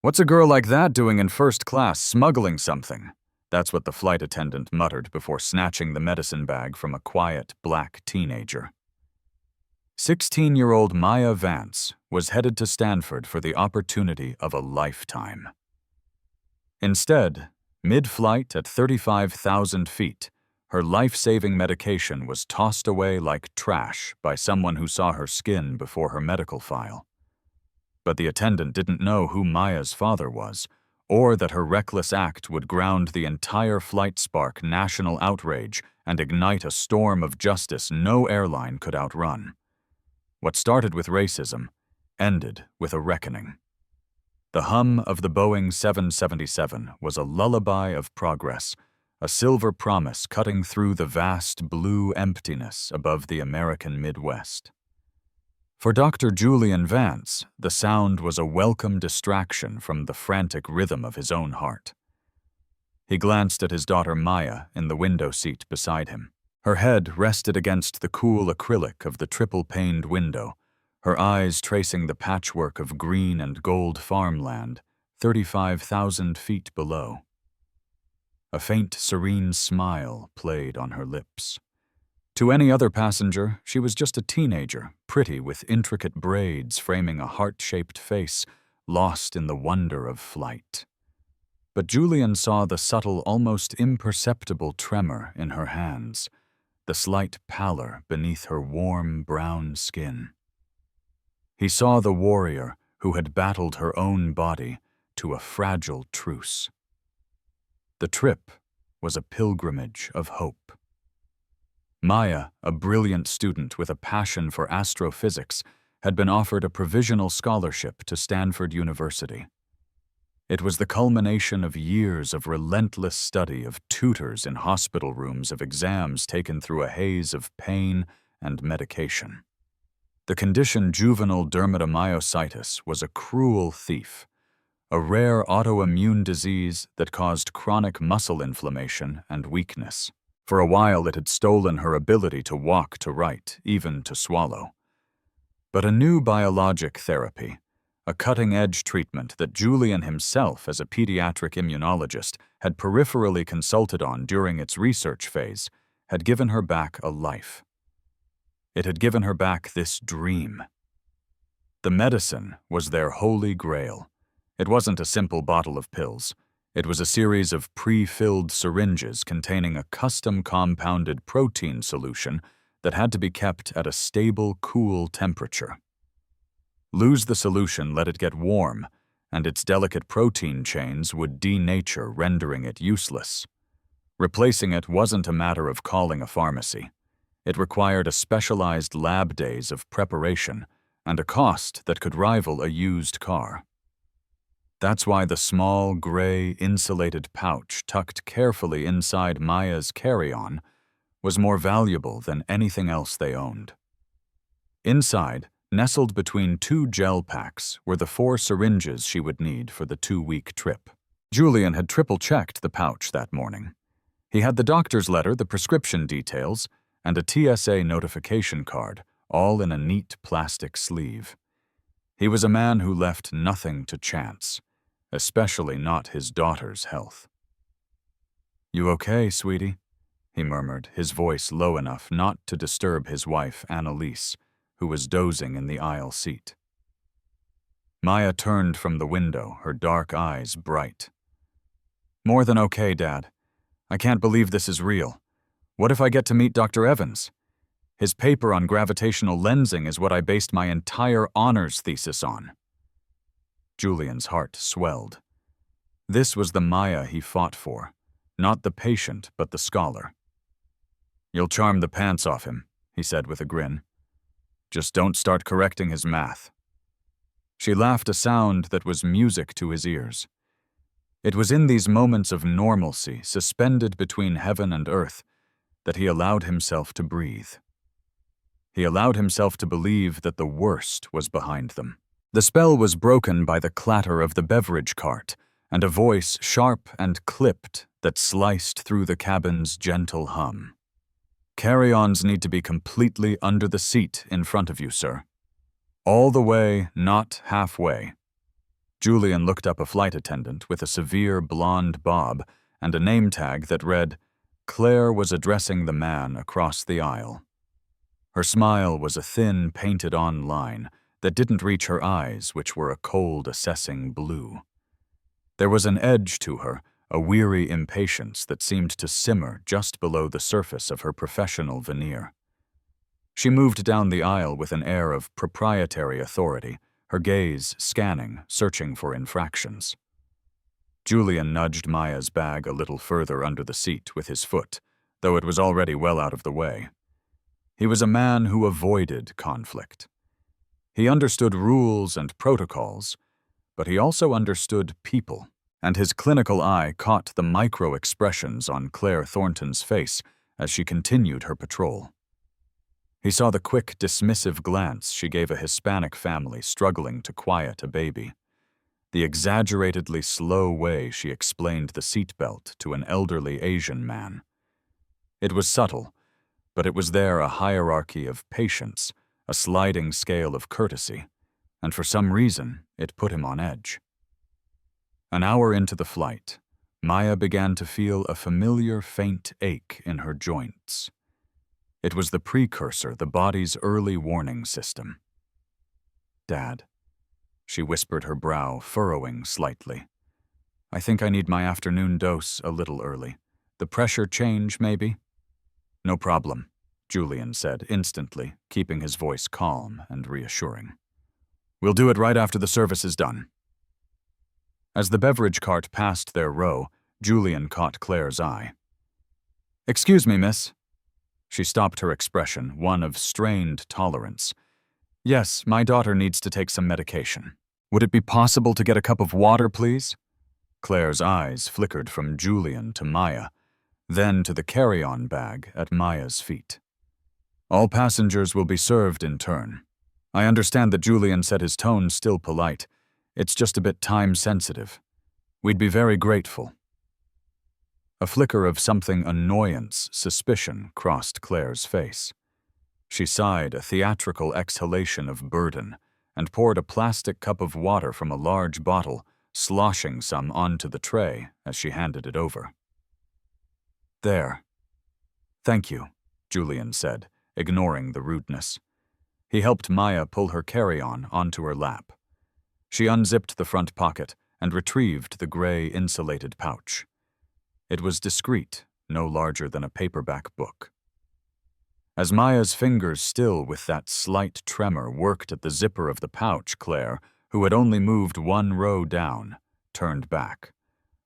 "What's a girl like that doing in first class smuggling something?" That's what the flight attendant muttered before snatching the medicine bag from a quiet, black teenager. 16-year-old Maya Vance was headed to Stanford for the opportunity of a lifetime. Instead, mid-flight at 35,000 feet, her life-saving medication was tossed away like trash by someone who saw her skin before her medical file. But the attendant didn't know who Maya's father was, or that her reckless act would ground the entire flight spark national outrage and ignite a storm of justice no airline could outrun. What started with racism ended with a reckoning. The hum of the Boeing 777 was a lullaby of progress, a silver promise cutting through the vast blue emptiness above the American Midwest. For Dr. Julian Vance, the sound was a welcome distraction from the frantic rhythm of his own heart. He glanced at his daughter Maya in the window seat beside him. Her head rested against the cool acrylic of the triple-paned window, her eyes tracing the patchwork of green and gold farmland 35,000 feet below. A faint, serene smile played on her lips. To any other passenger, she was just a teenager, pretty with intricate braids framing a heart-shaped face, lost in the wonder of flight. But Julian saw the subtle, almost imperceptible tremor in her hands, the slight pallor beneath her warm, brown skin. He saw the warrior who had battled her own body to a fragile truce. The trip was a pilgrimage of hope. Maya, a brilliant student with a passion for astrophysics, had been offered a provisional scholarship to Stanford University. It was the culmination of years of relentless study, of tutors in hospital rooms, of exams taken through a haze of pain and medication. The condition juvenile dermatomyositis was a cruel thief, a rare autoimmune disease that caused chronic muscle inflammation and weakness. For a while, it had stolen her ability to walk, to write, even to swallow. But a new biologic therapy, a cutting-edge treatment that Julian himself, as a pediatric immunologist, had peripherally consulted on during its research phase, had given her back a life. It had given her back this dream. The medicine was their holy grail. It wasn't a simple bottle of pills. It was a series of pre-filled syringes containing a custom-compounded protein solution that had to be kept at a stable, cool temperature. Lose the solution, let it get warm, and its delicate protein chains would denature, rendering it useless. Replacing it wasn't a matter of calling a pharmacy. It required a specialized lab days of preparation and a cost that could rival a used car. That's why the small, gray, insulated pouch tucked carefully inside Maya's carry-on was more valuable than anything else they owned. Inside, nestled between two gel packs, were the 4 syringes she would need for the 2-week trip. Julian had triple-checked the pouch that morning. He had the doctor's letter, the prescription details, and a TSA notification card, all in a neat plastic sleeve. He was a man who left nothing to chance, especially not his daughter's health. "You okay, sweetie?" he murmured, his voice low enough not to disturb his wife, Annalise, who was dozing in the aisle seat. Maya turned from the window, her dark eyes bright. "More than okay, Dad. I can't believe this is real. What if I get to meet Dr. Evans? His paper on gravitational lensing is what I based my entire honors thesis on." Julian's heart swelled. This was the Maya he fought for, not the patient but the scholar. "You'll charm the pants off him," he said with a grin. "Just don't start correcting his math." She laughed, a sound that was music to his ears. It was in these moments of normalcy, suspended between heaven and earth, that he allowed himself to breathe. He allowed himself to believe that the worst was behind them. The spell was broken by the clatter of the beverage cart and a voice sharp and clipped that sliced through the cabin's gentle hum. "Carry-ons need to be completely under the seat in front of you, sir. All the way, not halfway." Julian looked up a flight attendant with a severe blonde bob and a name tag that read, "Claire was addressing the man across the aisle." Her smile was a thin, painted-on line that didn't reach her eyes, which were a cold, assessing blue. There was an edge to her, a weary impatience that seemed to simmer just below the surface of her professional veneer. She moved down the aisle with an air of proprietary authority, her gaze scanning, searching for infractions. Julian nudged Maya's bag a little further under the seat with his foot, though it was already well out of the way. He was a man who avoided conflict. He understood rules and protocols, but he also understood people, and his clinical eye caught the micro-expressions on Claire Thornton's face as she continued her patrol. He saw the quick, dismissive glance she gave a Hispanic family struggling to quiet a baby, the exaggeratedly slow way she explained the seatbelt to an elderly Asian man. It was subtle, but it was there a hierarchy of patience, a sliding scale of courtesy, and for some reason, it put him on edge. An hour into the flight, Maya began to feel a familiar faint ache in her joints. It was the precursor, the body's early warning system. "Dad," she whispered, her brow furrowing slightly. "I think I need my afternoon dose a little early. The pressure change, maybe?" "No problem," Julian said instantly, keeping his voice calm and reassuring. "We'll do it right after the service is done." As the beverage cart passed their row, Julian caught Claire's eye. "Excuse me, miss." She stopped, her expression one of strained tolerance. "Yes, my daughter needs to take some medication. Would it be possible to get a cup of water, please?" Claire's eyes flickered from Julian to Maya, then to the carry-on bag at Maya's feet. "All passengers will be served in turn. I understand that Julian said his tone still polite. It's just a bit time-sensitive. We'd be very grateful." A flicker of something annoyance, suspicion crossed Claire's face. She sighed a theatrical exhalation of burden and poured a plastic cup of water from a large bottle, sloshing some onto the tray as she handed it over. "There. Thank you," Julian said, ignoring the rudeness. He helped Maya pull her carry-on onto her lap. She unzipped the front pocket and retrieved the gray insulated pouch. It was discreet, no larger than a paperback book. As Maya's fingers, still with that slight tremor, worked at the zipper of the pouch, Claire, who had only moved one row down, turned back.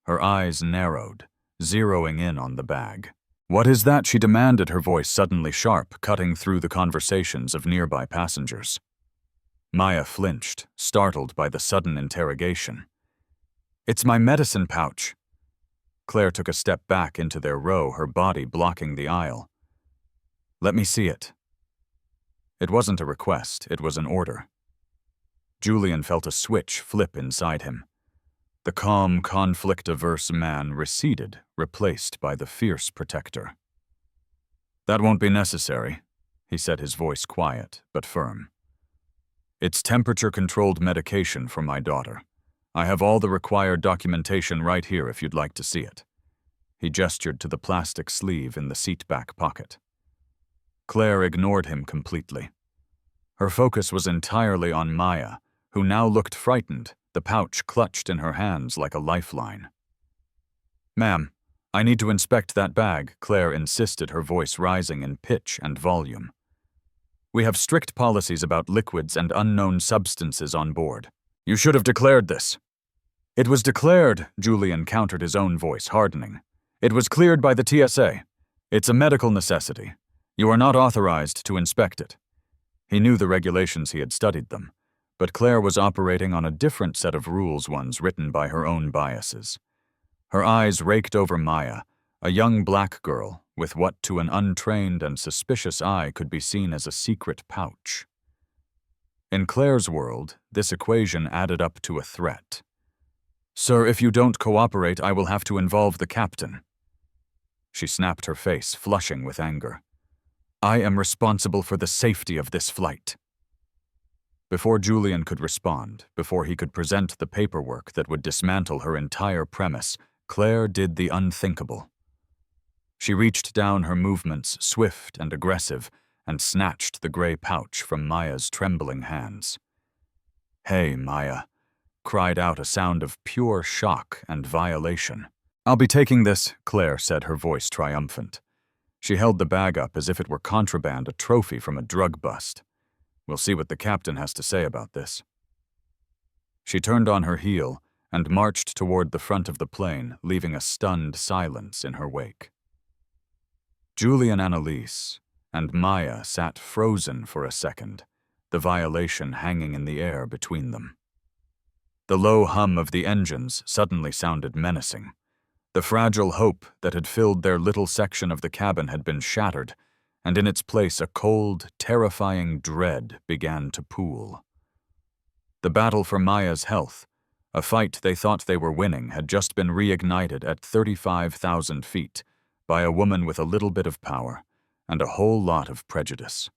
Her eyes narrowed, zeroing in on the bag. "What is that?" she demanded, her voice suddenly sharp, cutting through the conversations of nearby passengers. Maya flinched, startled by the sudden interrogation. "It's my medicine pouch." Claire took a step back into their row, her body blocking the aisle. "Let me see it." It wasn't a request, it was an order. Julian felt a switch flip inside him. The calm, conflict-averse man receded, replaced by the fierce protector. "That won't be necessary," he said, his voice quiet but firm. "It's temperature-controlled medication for my daughter. I have all the required documentation right here if you'd like to see it." He gestured to the plastic sleeve in the seat-back pocket. Claire ignored him completely. Her focus was entirely on Maya, who now looked frightened, the pouch clutched in her hands like a lifeline. "Ma'am, I need to inspect that bag," Claire insisted, her voice rising in pitch and volume. "We have strict policies about liquids and unknown substances on board. You should have declared this." "It was declared," Julian countered, his own voice hardening. "It was cleared by the TSA. It's a medical necessity. You are not authorized to inspect it." He knew the regulations, he had studied them, but Claire was operating on a different set of rules, ones written by her own biases. Her eyes raked over Maya, a young black girl with what to an untrained and suspicious eye could be seen as a secret pouch. In Claire's world, this equation added up to a threat. "Sir, if you don't cooperate, I will have to involve the captain." She snapped, her face flushing with anger. "I am responsible for the safety of this flight." Before Julian could respond, before he could present the paperwork that would dismantle her entire premise, Claire did the unthinkable. She reached down, her movements swift and aggressive, and snatched the gray pouch from Maya's trembling hands. "Hey, Maya," cried out a sound of pure shock and violation. "I'll be taking this," Claire said, her voice triumphant. She held the bag up as if it were contraband, a trophy from a drug bust. "We'll see what the captain has to say about this." She turned on her heel and marched toward the front of the plane, leaving a stunned silence in her wake. Julian, Annalise, and Maya sat frozen for a second, the violation hanging in the air between them. The low hum of the engines suddenly sounded menacing. The fragile hope that had filled their little section of the cabin had been shattered, and in its place a cold, terrifying dread began to pool. The battle for Maya's health, a fight they thought they were winning, had just been reignited at 35,000 feet by a woman with a little bit of power and a whole lot of prejudice.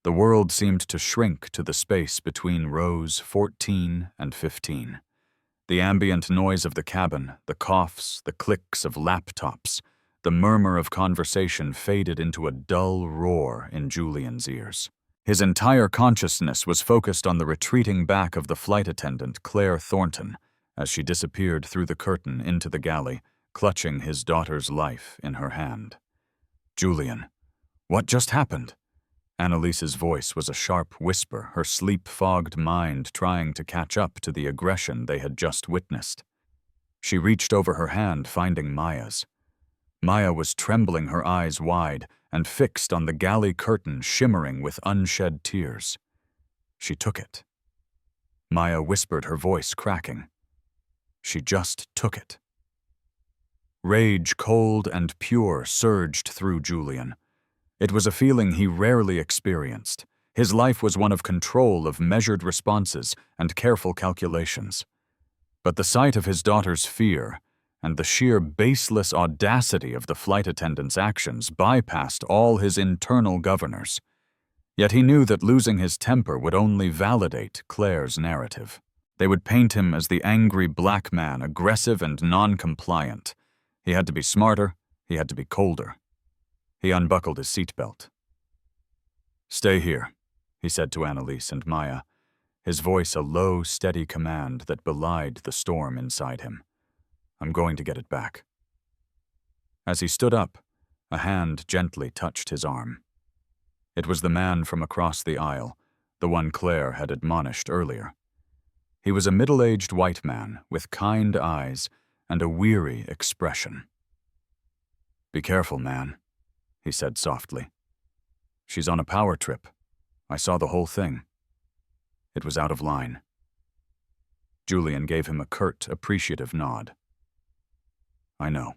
The world seemed to shrink to the space between rows 14 and 15. The ambient noise of the cabin, the coughs, the clicks of laptops, the murmur of conversation faded into a dull roar in Julian's ears. His entire consciousness was focused on the retreating back of the flight attendant, Claire Thornton, as she disappeared through the curtain into the galley, clutching his daughter's life in her hand. "Julian, what just happened?" Annalise's voice was a sharp whisper, her sleep-fogged mind trying to catch up to the aggression they had just witnessed. She reached over her hand, finding Maya's. Maya was trembling, her eyes wide and fixed on the galley curtain, shimmering with unshed tears. She took it. Maya whispered, her voice cracking. She just took it. Rage, cold and pure, surged through Julian. It was a feeling he rarely experienced. His life was one of control, of measured responses and careful calculations. But the sight of his daughter's fear and the sheer baseless audacity of the flight attendant's actions bypassed all his internal governors. Yet he knew that losing his temper would only validate Claire's narrative. They would paint him as the angry black man, aggressive and non-compliant. He had to be smarter, he had to be colder. He unbuckled his seatbelt. "Stay here," he said to Annalise and Maya, his voice a low, steady command that belied the storm inside him. "I'm going to get it back." As he stood up, a hand gently touched his arm. It was the man from across the aisle, the one Claire had admonished earlier. He was a middle-aged white man with kind eyes and a weary expression. "Be careful, man," he said softly. "She's on a power trip. I saw the whole thing." It was out of line. Julian gave him a curt, appreciative nod. "I know."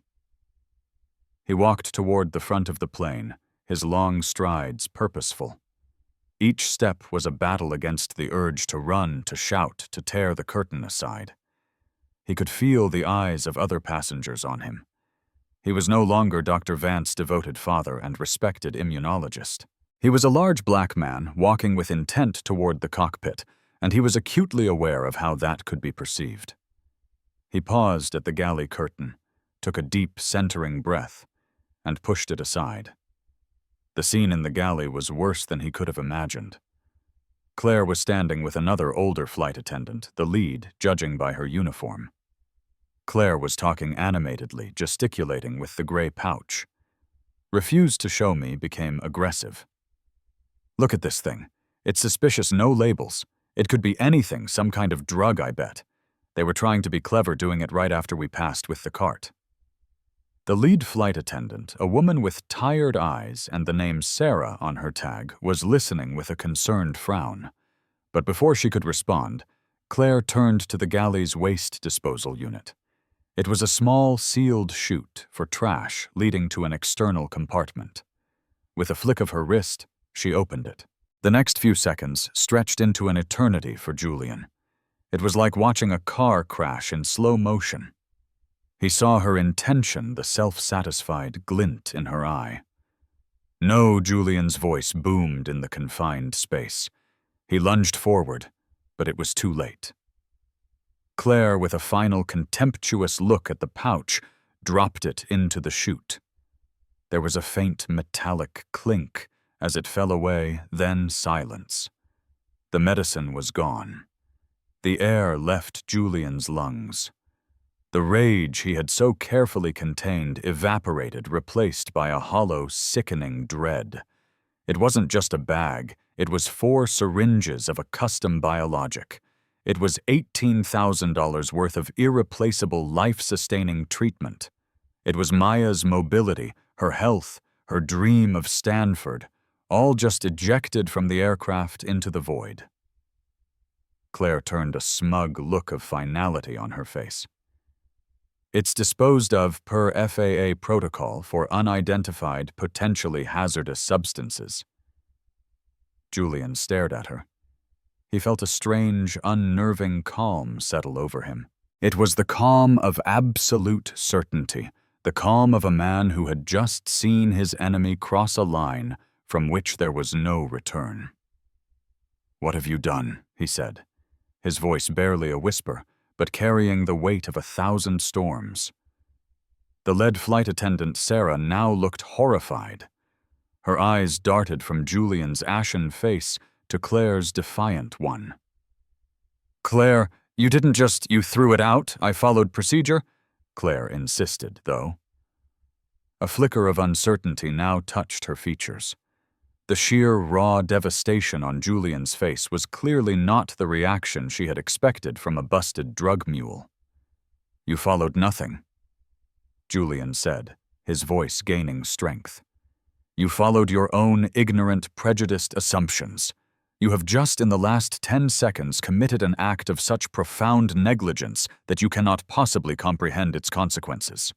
He walked toward the front of the plane, his long strides purposeful. Each step was a battle against the urge to run, to shout, to tear the curtain aside. He could feel the eyes of other passengers on him. He was no longer Dr. Vance's devoted father and respected immunologist. He was a large black man walking with intent toward the cockpit, and he was acutely aware of how that could be perceived. He paused at the galley curtain, took a deep, centering breath, and pushed it aside. The scene in the galley was worse than he could have imagined. Claire was standing with another older flight attendant, the lead, judging by her uniform. Claire was talking animatedly, gesticulating with the gray pouch. "Refused to show me" became aggressive. "Look at this thing. It's suspicious, no labels. It could be anything, some kind of drug, I bet. They were trying to be clever doing it right after we passed with the cart." The lead flight attendant, a woman with tired eyes and the name Sarah on her tag, was listening with a concerned frown. But before she could respond, Claire turned to the galley's waste disposal unit. It was a small, sealed chute for trash leading to an external compartment. With a flick of her wrist, she opened it. The next few seconds stretched into an eternity for Julian. It was like watching a car crash in slow motion. He saw her intention, the self-satisfied glint in her eye. "No," Julian's voice boomed in the confined space. He lunged forward, but it was too late. Claire, with a final contemptuous look at the pouch, dropped it into the chute. There was a faint metallic clink as it fell away, then silence. The medicine was gone. The air left Julian's lungs. The rage he had so carefully contained evaporated, replaced by a hollow, sickening dread. It wasn't just a bag, it was 4 syringes of a custom biologic. It was $18,000 worth of irreplaceable, life-sustaining treatment. It was Maya's mobility, her health, her dream of Stanford, all just ejected from the aircraft into the void. Claire turned a smug look of finality on her face. It's disposed of per FAA protocol for unidentified, potentially hazardous substances. Julian stared at her. He felt a strange, unnerving calm settle over him. It was the calm of absolute certainty, the calm of a man who had just seen his enemy cross a line from which there was no return. "What have you done?" he said, his voice barely a whisper, but carrying the weight of 1,000 storms. The lead flight attendant, Sarah, now looked horrified. Her eyes darted from Julian's ashen face to Claire's defiant one. "Claire, you didn't just, you threw it out? I followed procedure?" Claire insisted, though. A flicker of uncertainty now touched her features. The sheer, raw devastation on Julian's face was clearly not the reaction she had expected from a busted drug mule. "You followed nothing," Julian said, his voice gaining strength. "You followed your own ignorant, prejudiced assumptions. You have just in the last 10 seconds committed an act of such profound negligence that you cannot possibly comprehend its consequences."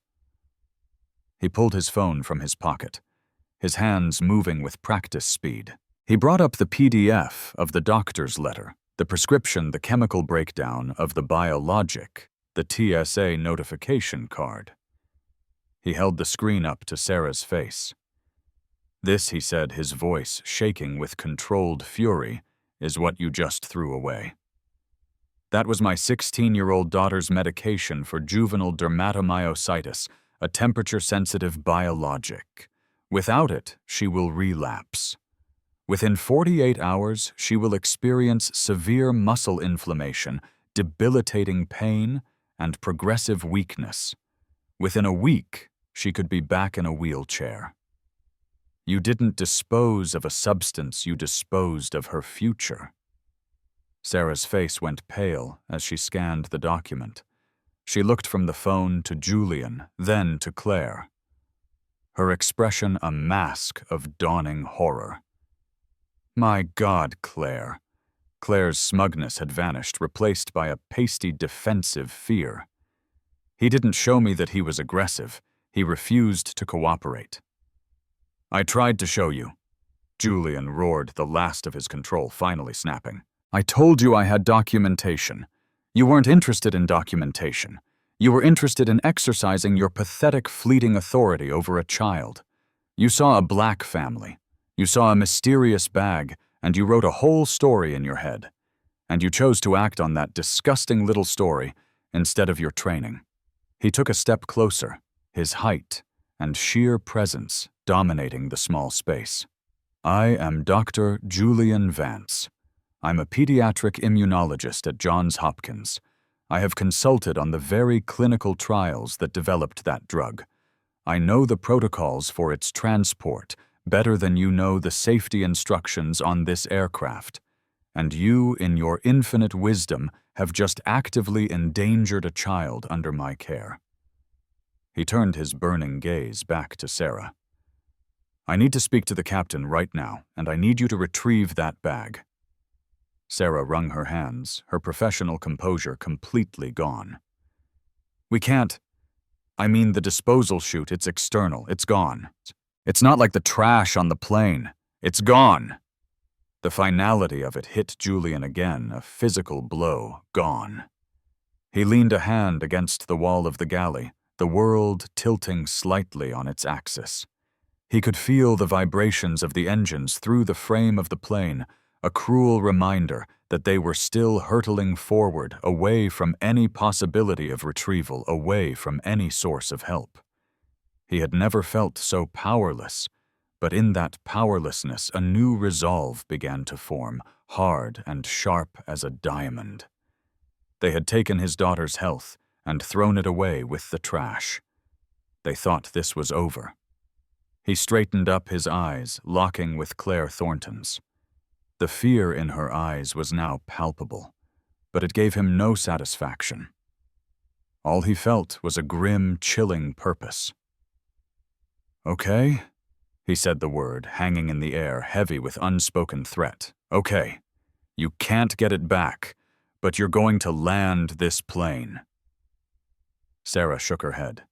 He pulled his phone from his pocket, his hands moving with practice speed. He brought up the PDF of the doctor's letter, the prescription, the chemical breakdown of the biologic, the TSA notification card. He held the screen up to Sarah's face. "This," he said, his voice shaking with controlled fury, "is what you just threw away. That was my 16-year-old daughter's medication for juvenile dermatomyositis, a temperature-sensitive biologic. Without it, she will relapse. Within 48 hours, she will experience severe muscle inflammation, debilitating pain, and progressive weakness. Within a week, she could be back in a wheelchair. You didn't dispose of a substance, you disposed of her future." Sarah's face went pale as she scanned the document. She looked from the phone to Julian, then to Claire. Her expression a mask of dawning horror. "My God, Claire." Claire's smugness had vanished, replaced by a pasty defensive fear. "He didn't show me that he was aggressive. He refused to cooperate." "I tried to show you." Julian roared, the last of his control finally snapping. "I told you I had documentation. You weren't interested in documentation. You were interested in exercising your pathetic, fleeting authority over a child. You saw a black family. You saw a mysterious bag, and you wrote a whole story in your head. And you chose to act on that disgusting little story instead of your training." He took a step closer, his height and sheer presence dominating the small space. "I am Dr. Julian Vance. I'm a pediatric immunologist at Johns Hopkins. I have consulted on the very clinical trials that developed that drug. I know the protocols for its transport better than you know the safety instructions on this aircraft. And you, in your infinite wisdom, have just actively endangered a child under my care." He turned his burning gaze back to Sarah. "I need to speak to the captain right now, and I need you to retrieve that bag." Sarah wrung her hands, her professional composure completely gone. "We can't. I mean the disposal chute, it's external, it's gone. It's not like the trash on the plane. It's gone." The finality of it hit Julian again, a physical blow, gone. He leaned a hand against the wall of the galley, the world tilting slightly on its axis. He could feel the vibrations of the engines through the frame of the plane, a cruel reminder that they were still hurtling forward, away from any possibility of retrieval, away from any source of help. He had never felt so powerless, but in that powerlessness a new resolve began to form, hard and sharp as a diamond. They had taken his daughter's health and thrown it away with the trash. They thought this was over. He straightened up, his eyes locking with Claire Thornton's. The fear in her eyes was now palpable, but it gave him no satisfaction. All he felt was a grim, chilling purpose. "Okay," he said, the word hanging in the air, heavy with unspoken threat. "Okay, you can't get it back, but you're going to land this plane." Sarah shook her head.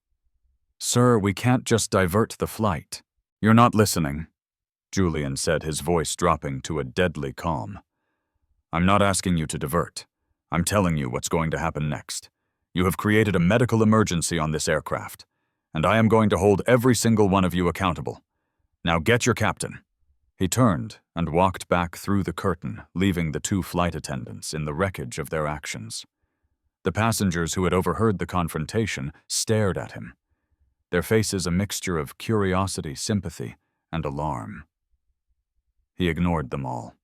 "Sir, we can't just divert the flight." "You're not listening," Julian said, his voice dropping to a deadly calm. "I'm not asking you to divert. I'm telling you what's going to happen next. You have created a medical emergency on this aircraft, and I am going to hold every single one of you accountable. Now get your captain." He turned and walked back through the curtain, leaving the two flight attendants in the wreckage of their actions. The passengers who had overheard the confrontation stared at him, their faces a mixture of curiosity, sympathy, and alarm. He ignored them all.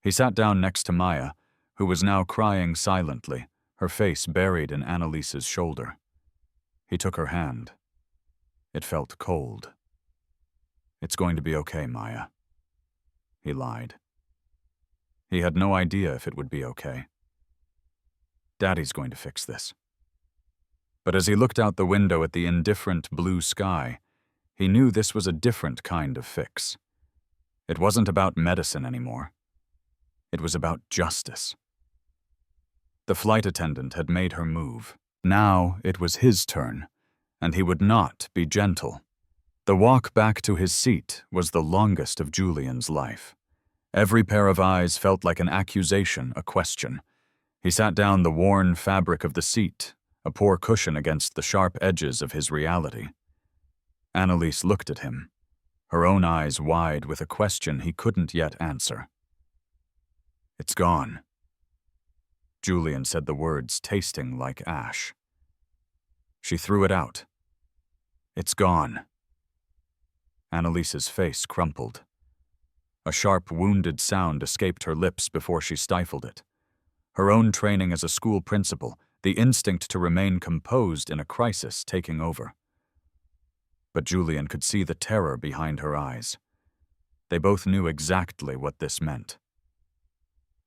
He sat down next to Maya, who was now crying silently, her face buried in Annalise's shoulder. He took her hand. It felt cold. "It's going to be okay, Maya." He lied. He had no idea if it would be okay. "Daddy's going to fix this." But as he looked out the window at the indifferent blue sky, he knew this was a different kind of fix. It wasn't about medicine anymore. It was about justice. The flight attendant had made her move. Now it was his turn, and he would not be gentle. The walk back to his seat was the longest of Julian's life. Every pair of eyes felt like an accusation, a question. He sat down, the worn fabric of the seat, a poor cushion against the sharp edges of his reality. Annalise looked at him, her own eyes wide with a question he couldn't yet answer. "It's gone." Julian said the words tasting like ash. She threw it out. "It's gone." Annalise's face crumpled. A sharp, wounded sound escaped her lips before she stifled it. Her own training as a school principal, the instinct to remain composed in a crisis, taking over. But Julian could see the terror behind her eyes. They both knew exactly what this meant.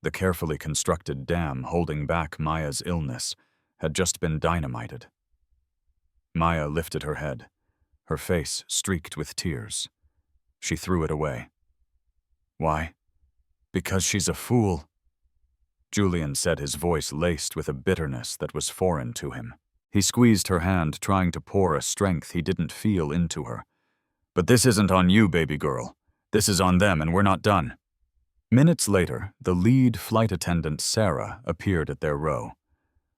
The carefully constructed dam holding back Maya's illness had just been dynamited. Maya lifted her head, her face streaked with tears. She threw it away. "Why? Because she's a fool," Julian said, his voice laced with a bitterness that was foreign to him. He squeezed her hand, trying to pour a strength he didn't feel into her. "But this isn't on you, baby girl. This is on them, and we're not done." Minutes later, the lead flight attendant, Sarah, appeared at their row.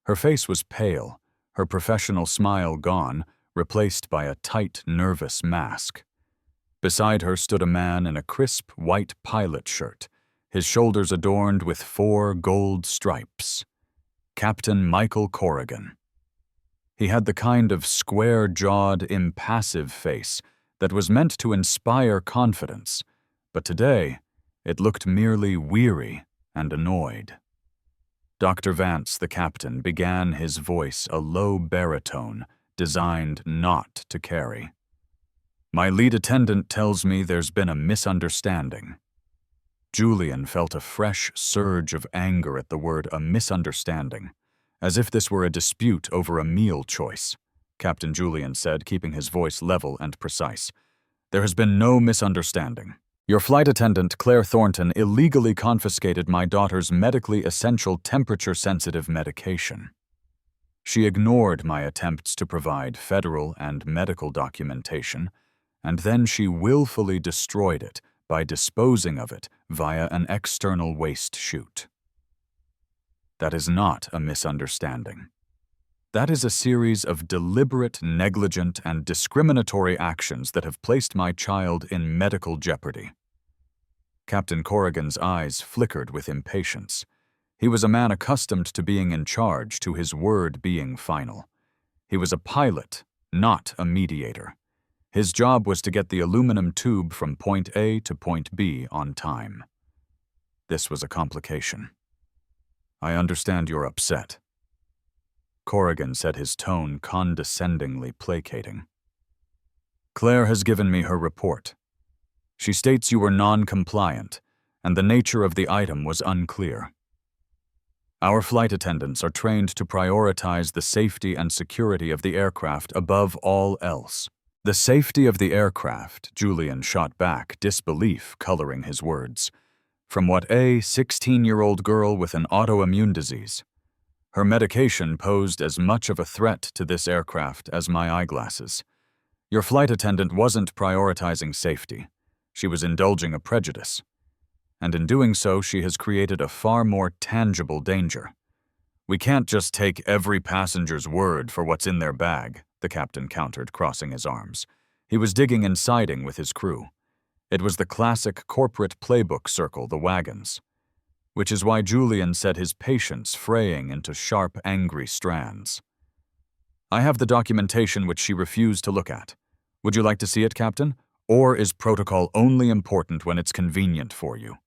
Her face was pale, her professional smile gone, replaced by a tight, nervous mask. Beside her stood a man in a crisp white pilot shirt, his shoulders adorned with 4 gold stripes. Captain Michael Corrigan. He had the kind of square-jawed, impassive face that was meant to inspire confidence, but today it looked merely weary and annoyed. Dr. Vance, the captain, began, his voice a low baritone designed not to carry. "My lead attendant tells me there's been a misunderstanding." Julian felt a fresh surge of anger at the word "a misunderstanding," as if this were a dispute over a meal choice. Captain Julian said, keeping his voice level and precise. "There has been no misunderstanding. Your flight attendant, Claire Thornton, illegally confiscated my daughter's medically essential temperature-sensitive medication. She ignored my attempts to provide federal and medical documentation, and then she willfully destroyed it by disposing of it via an external waste chute. That is not a misunderstanding. That is a series of deliberate, negligent, and discriminatory actions that have placed my child in medical jeopardy." Captain Corrigan's eyes flickered with impatience. He was a man accustomed to being in charge, to his word being final. He was a pilot, not a mediator. His job was to get the aluminum tube from point A to point B on time. This was a complication. "I understand you're upset." Corrigan said, his tone condescendingly placating. "Claire has given me her report. She states you were non-compliant, and the nature of the item was unclear. Our flight attendants are trained to prioritize the safety and security of the aircraft above all else." "The safety of the aircraft," Julian shot back, disbelief coloring his words. "From what, a 16-year-old girl with an autoimmune disease? Her medication posed as much of a threat to this aircraft as my eyeglasses. Your flight attendant wasn't prioritizing safety. She was indulging a prejudice. And in doing so, she has created a far more tangible danger. We can't just take every passenger's word for what's in their bag," the captain countered, crossing his arms. He was digging and siding with his crew. It was the classic corporate playbook circle, the wagons. Which is why Julian said, his patience fraying into sharp, angry strands. "I have the documentation which she refused to look at. Would you like to see it, Captain? Or is protocol only important when it's convenient for you?"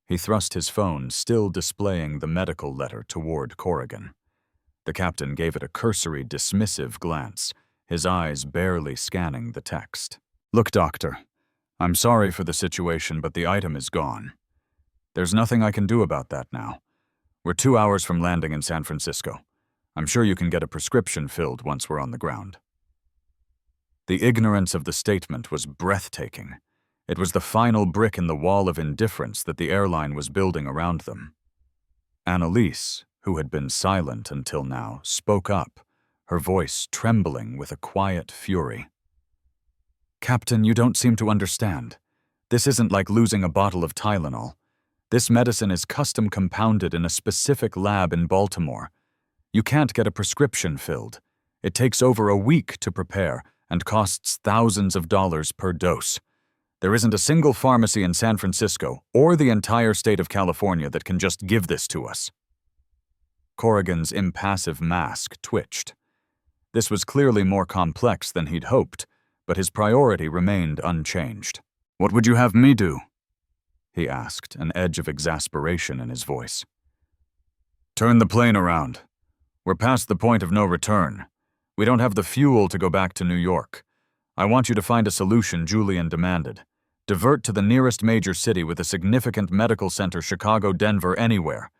He thrust his phone, still displaying the medical letter, toward Corrigan. The captain gave it a cursory, dismissive glance, his eyes barely scanning the text. "Look, Doctor, I'm sorry for the situation, but the item is gone. There's nothing I can do about that now. We're 2 hours from landing in San Francisco. I'm sure you can get a prescription filled once we're on the ground." The ignorance of the statement was breathtaking. It was the final brick in the wall of indifference that the airline was building around them. Annalise, who had been silent until now, spoke up, her voice trembling with a quiet fury. "Captain, you don't seem to understand. This isn't like losing a bottle of Tylenol. This medicine is custom compounded in a specific lab in Baltimore. You can't get a prescription filled. It takes over a week to prepare and costs thousands of dollars per dose. There isn't a single pharmacy in San Francisco or the entire state of California that can just give this to us." Corrigan's impassive mask twitched. This was clearly more complex than he'd hoped, but his priority remained unchanged. "What would you have me do?" he asked, an edge of exasperation in his voice. "Turn the plane around. We're past the point of no return. We don't have the fuel to go back to New York. I want you to find a solution," Julian demanded. "Divert to the nearest major city with a significant medical center, Chicago, Denver, anywhere.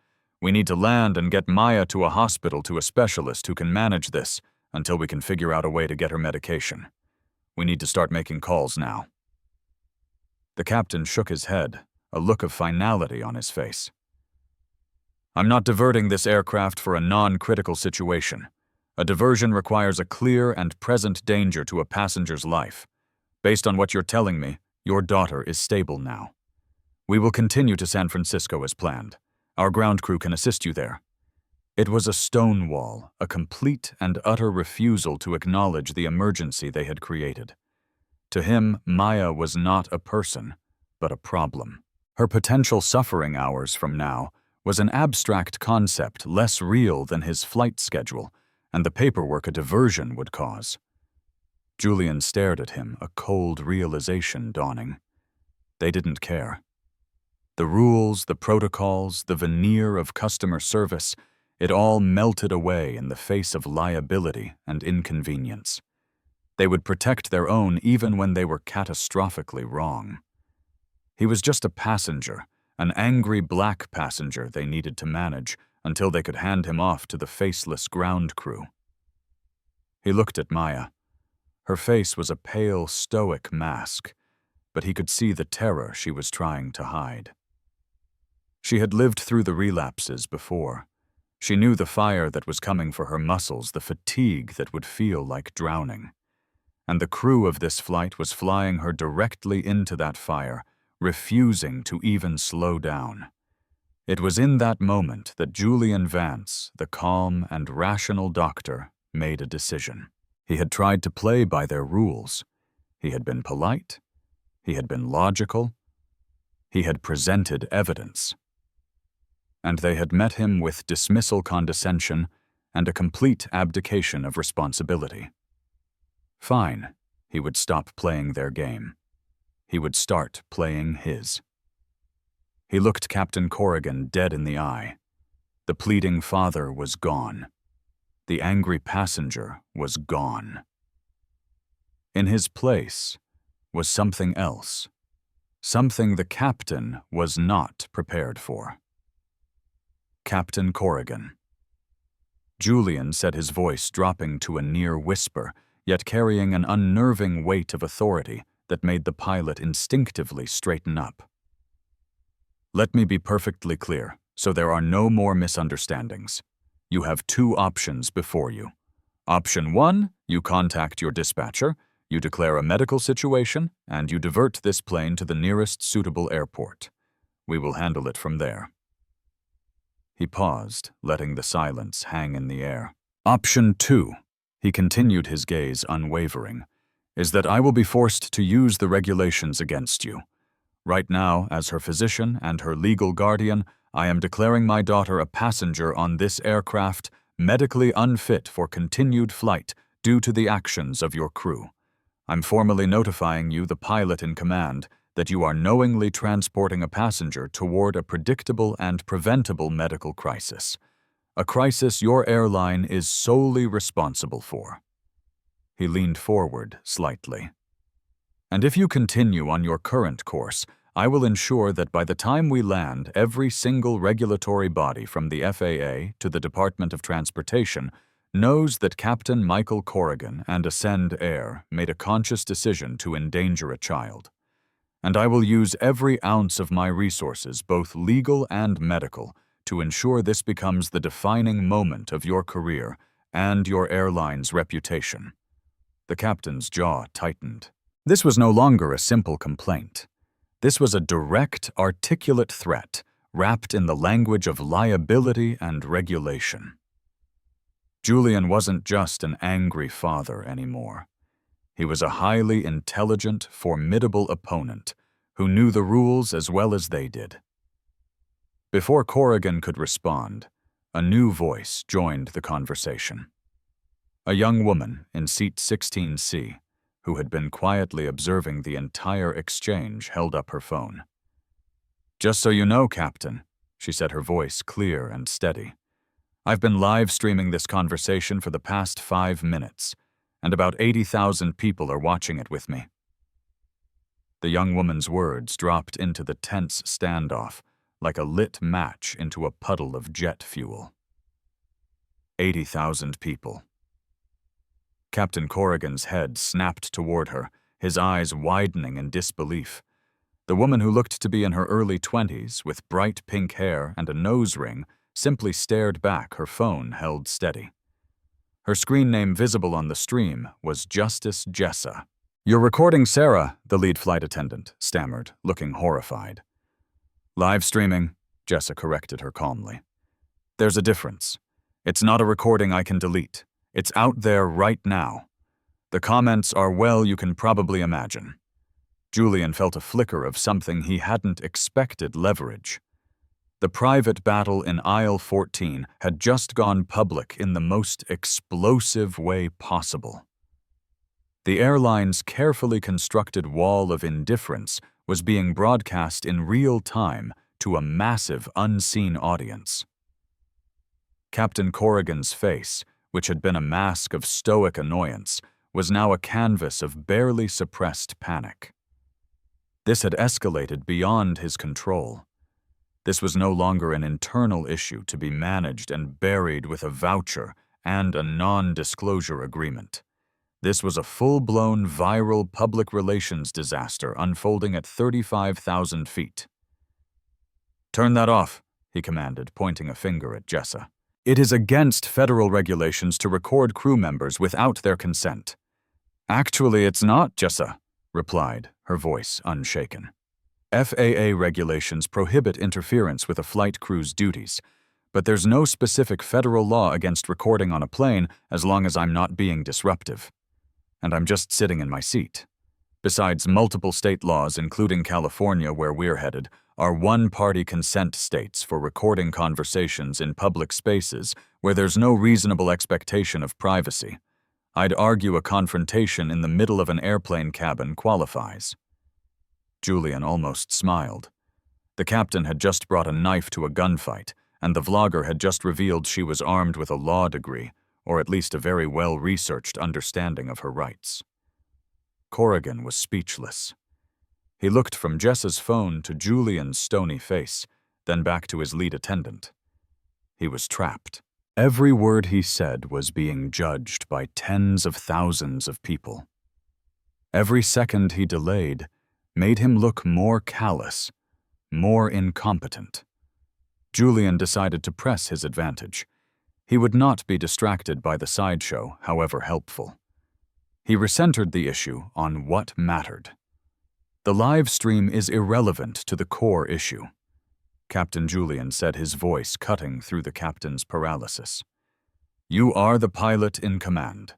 We need to land and get Maya to a hospital, to a specialist who can manage this until we can figure out a way to get her medication. We need to start making calls now." The captain shook his head, a look of finality on his face. "I'm not diverting this aircraft for a non-critical situation. A diversion requires a clear and present danger to a passenger's life. Based on what you're telling me, your daughter is stable now. We will continue to San Francisco as planned. Our ground crew can assist you there." It was a stonewall, a complete and utter refusal to acknowledge the emergency they had created. To him, Maya was not a person, but a problem. Her potential suffering hours from now was an abstract concept less real than his flight schedule and the paperwork a diversion would cause. Julian stared at him, a cold realization dawning. They didn't care. The rules, the protocols, the veneer of customer service, it all melted away in the face of liability and inconvenience. They would protect their own even when they were catastrophically wrong. He was just a passenger, an angry black passenger they needed to manage until they could hand him off to the faceless ground crew. He looked at Maya. Her face was a pale, stoic mask, but he could see the terror she was trying to hide. She had lived through the relapses before. She knew the fire that was coming for her muscles, the fatigue that would feel like drowning. And the crew of this flight was flying her directly into that fire, refusing to even slow down. It was in that moment that Julian Vance, the calm and rational doctor, made a decision. He had tried to play by their rules. He had been polite. He had been logical. He had presented evidence. And they had met him with dismissal condescension and a complete abdication of responsibility. Fine, he would stop playing their game. He would start playing his. He looked Captain Corrigan dead in the eye. The pleading father was gone. The angry passenger was gone. In his place was something else, something the captain was not prepared for. Captain Corrigan. Julian said, his voice dropping to a near whisper, yet carrying an unnerving weight of authority that made the pilot instinctively straighten up. Let me be perfectly clear, so there are no more misunderstandings. You have two options before you. Option 1, you contact your dispatcher, you declare a medical situation, and you divert this plane to the nearest suitable airport. We will handle it from there. He paused, letting the silence hang in the air. Option 2, he continued, his gaze unwavering, is that I will be forced to use the regulations against you. Right now, as her physician and her legal guardian, I am declaring my daughter a passenger on this aircraft, medically unfit for continued flight due to the actions of your crew. I'm formally notifying you, the pilot in command, that you are knowingly transporting a passenger toward a predictable and preventable medical crisis. A crisis your airline is solely responsible for. He leaned forward slightly. And if you continue on your current course, I will ensure that by the time we land, every single regulatory body from the FAA to the Department of Transportation knows that Captain Michael Corrigan and Ascend Air made a conscious decision to endanger a child. And I will use every ounce of my resources, both legal and medical, to ensure this becomes the defining moment of your career and your airline's reputation. The captain's jaw tightened. This was no longer a simple complaint. This was a direct, articulate threat, wrapped in the language of liability and regulation. Julian wasn't just an angry father anymore. He was a highly intelligent, formidable opponent who knew the rules as well as they did. Before Corrigan could respond, a new voice joined the conversation. A young woman in seat 16C, who had been quietly observing the entire exchange, held up her phone. Just so you know, Captain, she said, her voice clear and steady, I've been live streaming this conversation for the past 5 minutes, and about 80,000 people are watching it with me. The young woman's words dropped into the tense standoff like a lit match into a puddle of jet fuel. 80,000 people. Captain Corrigan's head snapped toward her, his eyes widening in disbelief. The woman, who looked to be in her early 20s, with bright pink hair and a nose ring, simply stared back, her phone held steady. Her screen name visible on the stream was Justice Jessa. You're recording Sarah, the lead flight attendant stammered, looking horrified. Live streaming, Jessa corrected her calmly. There's a difference. It's not a recording I can delete. It's out there right now. The comments are, well, you can probably imagine. Julian felt a flicker of something he hadn't expected: leverage. The private battle in aisle 14 had just gone public in the most explosive way possible. The airline's carefully constructed wall of indifference was being broadcast in real time to a massive, unseen audience. Captain Corrigan's face, which had been a mask of stoic annoyance, was now a canvas of barely suppressed panic. This had escalated beyond his control. This was no longer an internal issue to be managed and buried with a voucher and a non-disclosure agreement. This was a full-blown viral public relations disaster unfolding at 35,000 feet. Turn that off, he commanded, pointing a finger at Jessa. It is against federal regulations to record crew members without their consent. Actually, it's not, Jessa, replied, her voice unshaken. FAA regulations prohibit interference with a flight crew's duties, but there's no specific federal law against recording on a plane as long as I'm not being disruptive. And I'm just sitting in my seat. Besides, multiple state laws, including California, where we're headed, are one-party consent states for recording conversations in public spaces where there's no reasonable expectation of privacy. I'd argue a confrontation in the middle of an airplane cabin qualifies. Julian almost smiled. The captain had just brought a knife to a gunfight, and the vlogger had just revealed she was armed with a law degree, or at least a very well-researched understanding of her rights. Corrigan was speechless. He looked from Jessa's phone to Julian's stony face, then back to his lead attendant. He was trapped. Every word he said was being judged by tens of thousands of people. Every second he delayed made him look more callous, more incompetent. Julian decided to press his advantage. He would not be distracted by the sideshow, however helpful. He recentered the issue on what mattered. The live stream is irrelevant to the core issue, Captain Julian said, his voice cutting through the captain's paralysis. You are the pilot in command.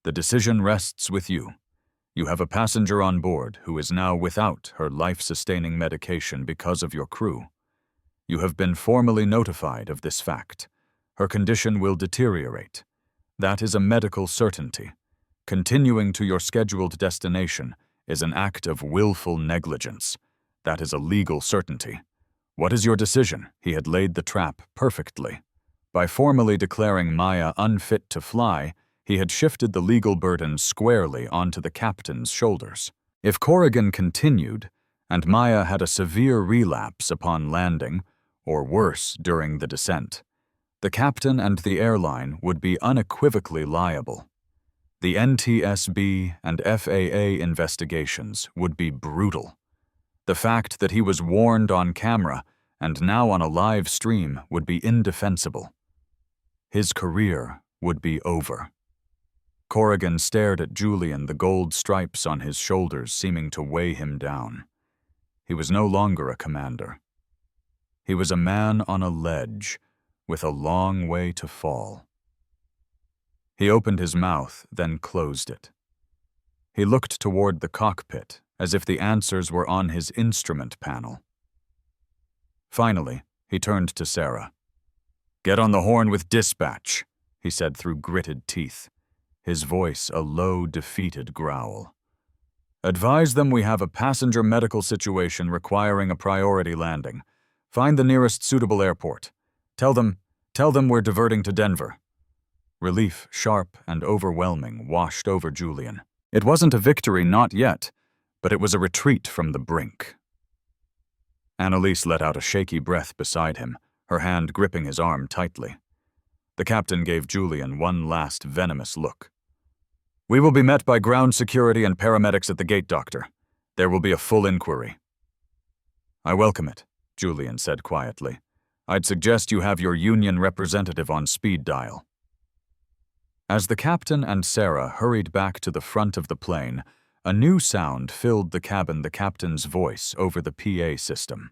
The decision rests with you. You have a passenger on board who is now without her life-sustaining medication because of your crew. You have been formally notified of this fact. Her condition will deteriorate. That is a medical certainty. Continuing to your scheduled destination is an act of willful negligence. That is a legal certainty. What is your decision? He had laid the trap perfectly. By formally declaring Maya unfit to fly, he had shifted the legal burden squarely onto the captain's shoulders. If Corrigan continued, and Maya had a severe relapse upon landing, or worse during the descent, the captain and the airline would be unequivocally liable. The NTSB and FAA investigations would be brutal. The fact that he was warned on camera and now on a live stream would be indefensible. His career would be over. Corrigan stared at Julian, the gold stripes on his shoulders seeming to weigh him down. He was no longer a commander. He was a man on a ledge with a long way to fall. He opened his mouth, then closed it. He looked toward the cockpit, as if the answers were on his instrument panel. Finally, he turned to Sarah. "Get on the horn with dispatch," he said through gritted teeth, his voice a low, defeated growl. "Advise them we have a passenger medical situation requiring a priority landing. Find the nearest suitable airport. Tell them we're diverting to Denver." Relief, sharp and overwhelming, washed over Julian. It wasn't a victory, not yet, but it was a retreat from the brink. Annalise let out a shaky breath beside him, her hand gripping his arm tightly. The captain gave Julian one last venomous look. "We will be met by ground security and paramedics at the gate, Doctor. There will be a full inquiry." "I welcome it," Julian said quietly. "I'd suggest you have your union representative on speed dial." As the captain and Sarah hurried back to the front of the plane, a new sound filled the cabin, the captain's voice over the PA system.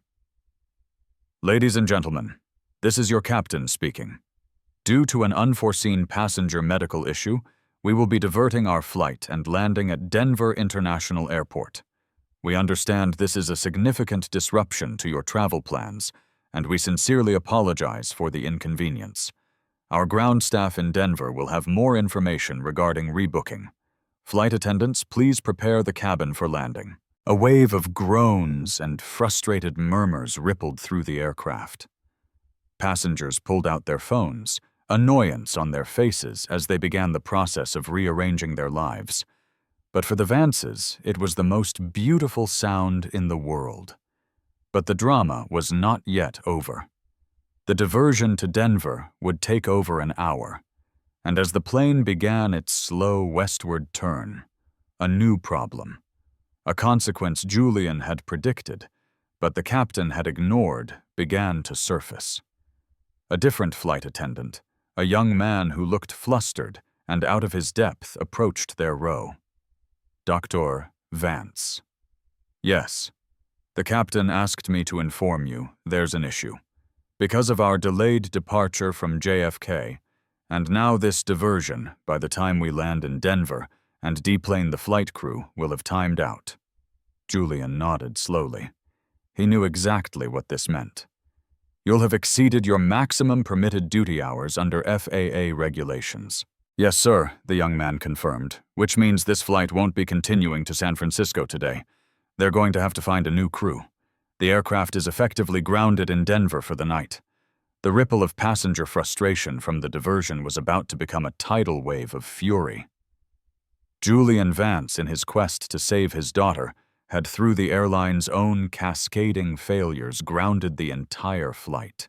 "Ladies and gentlemen, this is your captain speaking. Due to an unforeseen passenger medical issue, we will be diverting our flight and landing at Denver International Airport. We understand this is a significant disruption to your travel plans, and we sincerely apologize for the inconvenience. Our ground staff in Denver will have more information regarding rebooking. Flight attendants, please prepare the cabin for landing." A wave of groans and frustrated murmurs rippled through the aircraft. Passengers pulled out their phones, annoyance on their faces as they began the process of rearranging their lives. But for the Vances, it was the most beautiful sound in the world. But the drama was not yet over. The diversion to Denver would take over an hour, and as the plane began its slow westward turn, a new problem, a consequence Julian had predicted, but the captain had ignored, began to surface. A different flight attendant, a young man who looked flustered and out of his depth, approached their row. "Dr. Vance." "Yes. The captain asked me to inform you there's an issue. Because of our delayed departure from JFK, and now this diversion by the time we land in Denver, and deplaned the flight crew will have timed out. Julian nodded slowly. He knew exactly what this meant. You'll have exceeded your maximum permitted duty hours under FAA regulations. Yes, sir, the young man confirmed, which means this flight won't be continuing to San Francisco today. They're going to have to find a new crew. The aircraft is effectively grounded in Denver for the night. The ripple of passenger frustration from the diversion was about to become a tidal wave of fury. Julian Vance, in his quest to save his daughter, had through the airline's own cascading failures grounded the entire flight.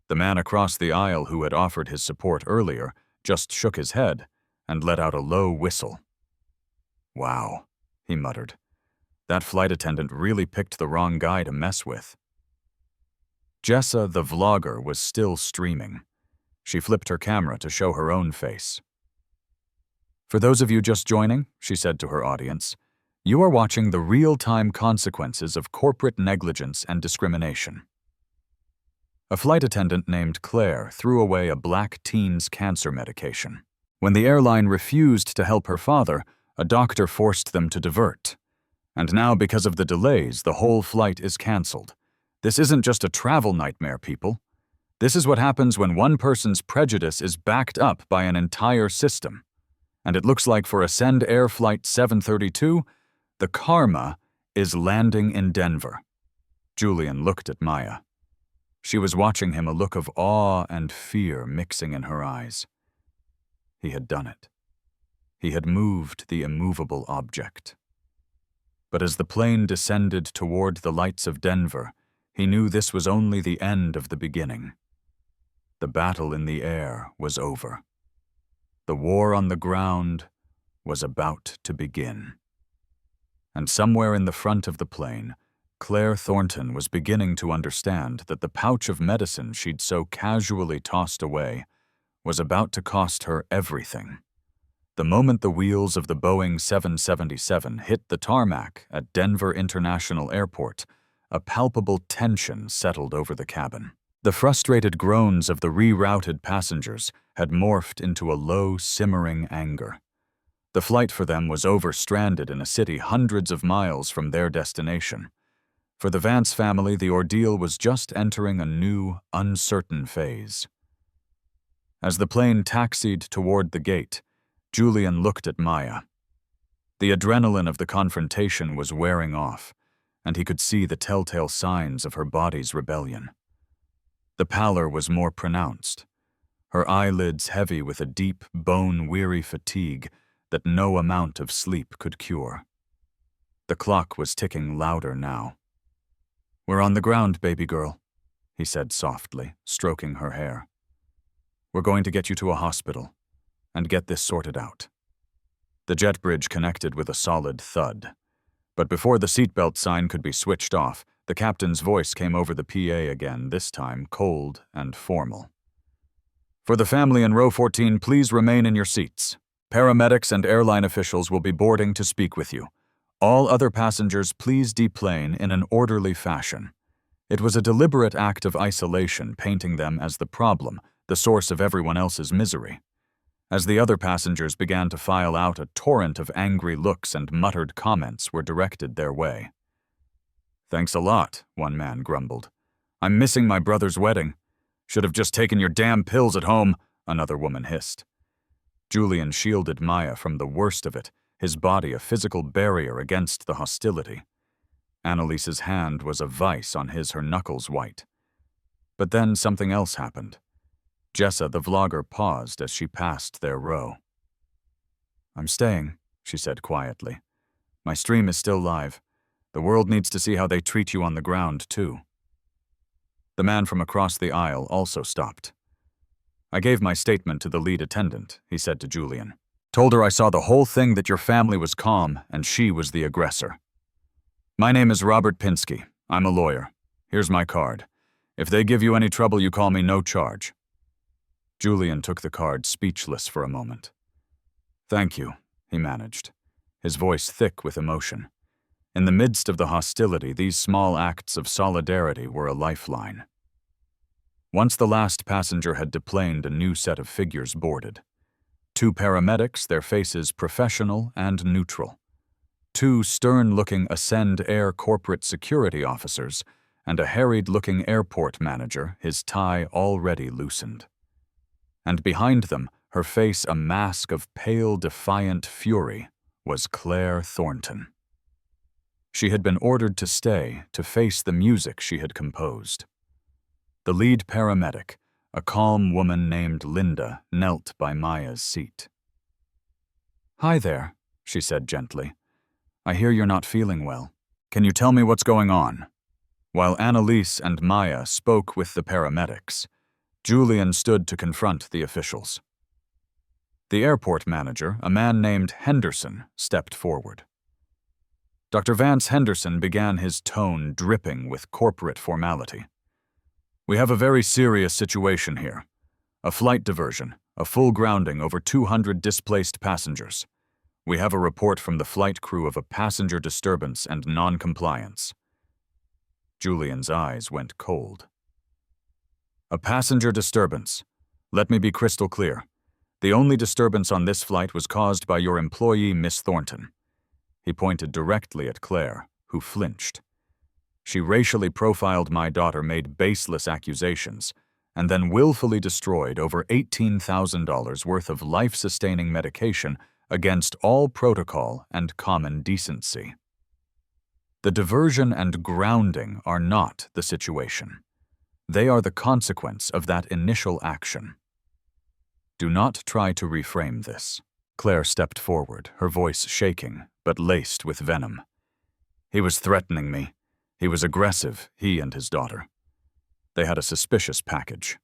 The man across the aisle who had offered his support earlier just shook his head and let out a low whistle. Wow, he muttered. That flight attendant really picked the wrong guy to mess with. Jessa, the vlogger, was still streaming. She flipped her camera to show her own face. For those of you just joining, she said to her audience, you are watching the real-time consequences of corporate negligence and discrimination. A flight attendant named Claire threw away a black teen's cancer medication. When the airline refused to help her father, a doctor forced them to divert. And now, because of the delays, the whole flight is canceled. This isn't just a travel nightmare, people. This is what happens when one person's prejudice is backed up by an entire system. And it looks like for Ascend Air Flight 732, the karma is landing in Denver. Julian looked at Maya. She was watching him, a look of awe and fear mixing in her eyes. He had done it. He had moved the immovable object. But as the plane descended toward the lights of Denver, he knew this was only the end of the beginning. The battle in the air was over. The war on the ground was about to begin. And somewhere in the front of the plane, Claire Thornton was beginning to understand that the pouch of medicine she'd so casually tossed away was about to cost her everything. The moment the wheels of the Boeing 777 hit the tarmac at Denver International Airport, a palpable tension settled over the cabin. The frustrated groans of the rerouted passengers had morphed into a low, simmering anger. The flight for them was overstranded in a city hundreds of miles from their destination. For the Vance family, the ordeal was just entering a new, uncertain phase. As the plane taxied toward the gate, Julian looked at Maya. The adrenaline of the confrontation was wearing off, and he could see the telltale signs of her body's rebellion. The pallor was more pronounced, her eyelids heavy with a deep, bone-weary fatigue that no amount of sleep could cure. The clock was ticking louder now. "We're on the ground, baby girl," he said softly, stroking her hair. "We're going to get you to a hospital and get this sorted out." The jet bridge connected with a solid thud. But before the seatbelt sign could be switched off, the captain's voice came over the PA again, this time cold and formal. "For the family in row 14, please remain in your seats. Paramedics and airline officials will be boarding to speak with you. All other passengers, please deplane in an orderly fashion." It was a deliberate act of isolation, painting them as the problem, the source of everyone else's misery. As the other passengers began to file out, a torrent of angry looks and muttered comments were directed their way. "Thanks a lot," one man grumbled. "I'm missing my brother's wedding. Should have just taken your damn pills at home," another woman hissed. Julian shielded Maya from the worst of it, his body a physical barrier against the hostility. Annalise's hand was a vice on his, her knuckles white. But then something else happened. Jessa, the vlogger, paused as she passed their row. "I'm staying," she said quietly. "My stream is still live. The world needs to see how they treat you on the ground, too." The man from across the aisle also stopped. "I gave my statement to the lead attendant," he said to Julian. "Told her I saw the whole thing, that your family was calm and she was the aggressor. My name is Robert Pinsky. I'm a lawyer. Here's my card. If they give you any trouble, you call me, no charge." Julian took the card, speechless for a moment. "Thank you," he managed, his voice thick with emotion. In the midst of the hostility, these small acts of solidarity were a lifeline. Once the last passenger had deplaned, a new set of figures boarded. 2 paramedics, their faces professional and neutral. 2 stern-looking Ascend Air corporate security officers, and a harried-looking airport manager, his tie already loosened. And behind them, her face a mask of pale, defiant fury, was Claire Thornton. She had been ordered to stay to face the music she had composed. The lead paramedic, a calm woman named Linda, knelt by Maya's seat. "Hi there," she said gently. "I hear you're not feeling well. Can you tell me what's going on?" While Annalise and Maya spoke with the paramedics, Julian stood to confront the officials. The airport manager, a man named Henderson, stepped forward. Dr. Vance Henderson began, his tone dripping with corporate formality. "We have a very serious situation here. A flight diversion, a full grounding over 200 displaced passengers. We have a report from the flight crew of a passenger disturbance and non-compliance." Julian's eyes went cold. "A passenger disturbance. Let me be crystal clear. The only disturbance on this flight was caused by your employee, Miss Thornton." He pointed directly at Claire, who flinched. "She racially profiled my daughter, made baseless accusations, and then willfully destroyed over $18,000 worth of life-sustaining medication against all protocol and common decency. The diversion and grounding are not the situation. They are the consequence of that initial action. Do not try to reframe this." Claire stepped forward, her voice shaking, but laced with venom. "He was threatening me. He was aggressive, he and his daughter. They had a suspicious package."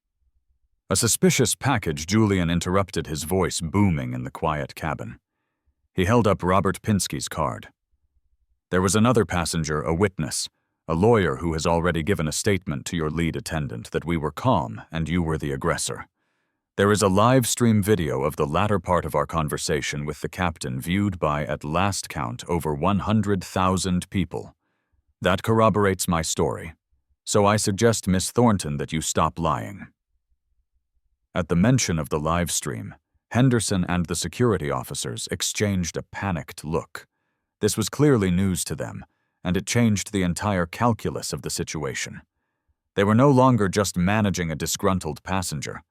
"A suspicious package," Julian interrupted, his voice booming in the quiet cabin. He held up Robert Pinsky's card. "There was another passenger, a witness, a lawyer who has already given a statement to your lead attendant that we were calm and you were the aggressor. There is a live stream video of the latter part of our conversation with the captain viewed by, at last count, over 100,000 people. That corroborates my story. So I suggest, Miss Thornton, that you stop lying." At the mention of the live stream, Henderson and the security officers exchanged a panicked look. This was clearly news to them, and it changed the entire calculus of the situation. They were no longer just managing a disgruntled passenger.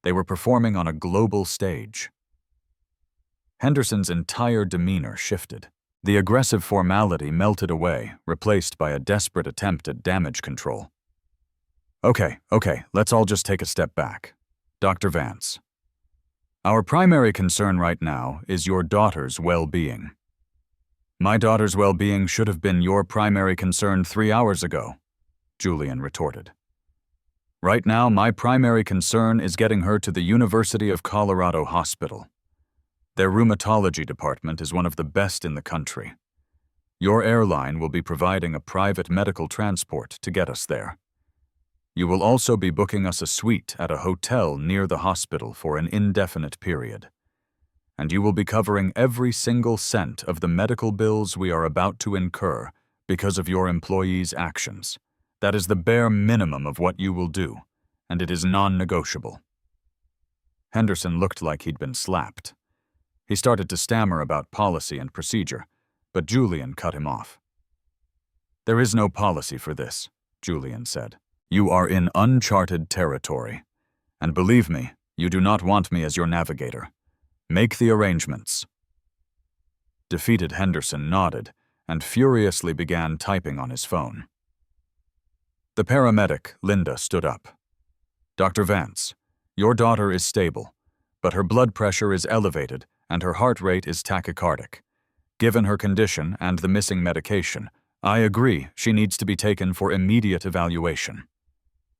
They were performing on a global stage. Henderson's entire demeanor shifted. The aggressive formality melted away, replaced by a desperate attempt at damage control. Okay, let's all just take a step back. Dr. Vance. Our primary concern right now is your daughter's well-being. My daughter's well-being should have been your primary concern 3 hours ago, Julian retorted. Right now, my primary concern is getting her to the University of Colorado Hospital. Their rheumatology department is one of the best in the country. Your airline will be providing a private medical transport to get us there. You will also be booking us a suite at a hotel near the hospital for an indefinite period. And you will be covering every single cent of the medical bills we are about to incur because of your employees' actions. That is the bare minimum of what you will do, and it is non-negotiable. Henderson looked like he'd been slapped. He started to stammer about policy and procedure, but Julian cut him off. There is no policy for this, Julian said. You are in uncharted territory, and believe me, you do not want me as your navigator. Make the arrangements. Defeated Henderson nodded and furiously began typing on his phone. The paramedic, Linda, stood up. Dr. Vance, your daughter is stable, but her blood pressure is elevated and her heart rate is tachycardic. Given her condition and the missing medication, I agree she needs to be taken for immediate evaluation.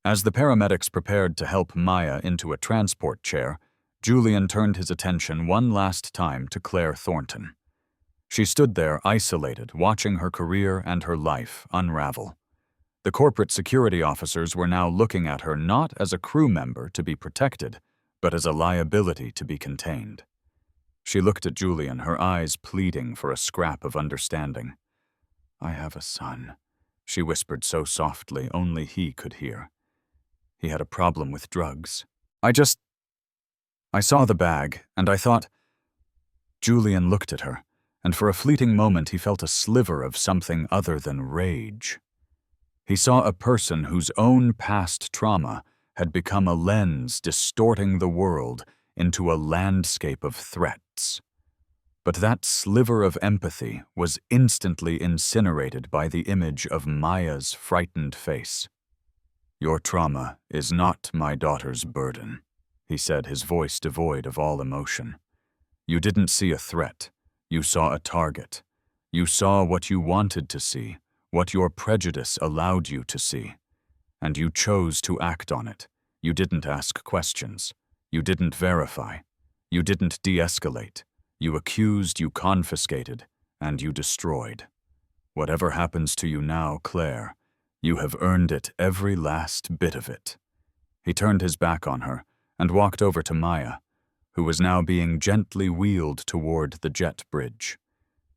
As the paramedics prepared to help Maya into a transport chair, Julian turned his attention one last time to Claire Thornton. She stood there isolated, watching her career and her life unravel. The corporate security officers were now looking at her not as a crew member to be protected, but as a liability to be contained. She looked at Julian, her eyes pleading for a scrap of understanding. I have a son, she whispered so softly only he could hear. He had a problem with drugs. I saw the bag, and I thought—" Julian looked at her, and for a fleeting moment he felt a sliver of something other than rage. He saw a person whose own past trauma had become a lens distorting the world into a landscape of threats. But that sliver of empathy was instantly incinerated by the image of Maya's frightened face. "Your trauma is not my daughter's burden," he said, his voice devoid of all emotion. "You didn't see a threat. You saw a target. You saw what you wanted to see, what your prejudice allowed you to see. And you chose to act on it. You didn't ask questions. You didn't verify. You didn't de-escalate. You accused, you confiscated, and you destroyed. Whatever happens to you now, Claire, you have earned it, every last bit of it." He turned his back on her and walked over to Maya, who was now being gently wheeled toward the jet bridge.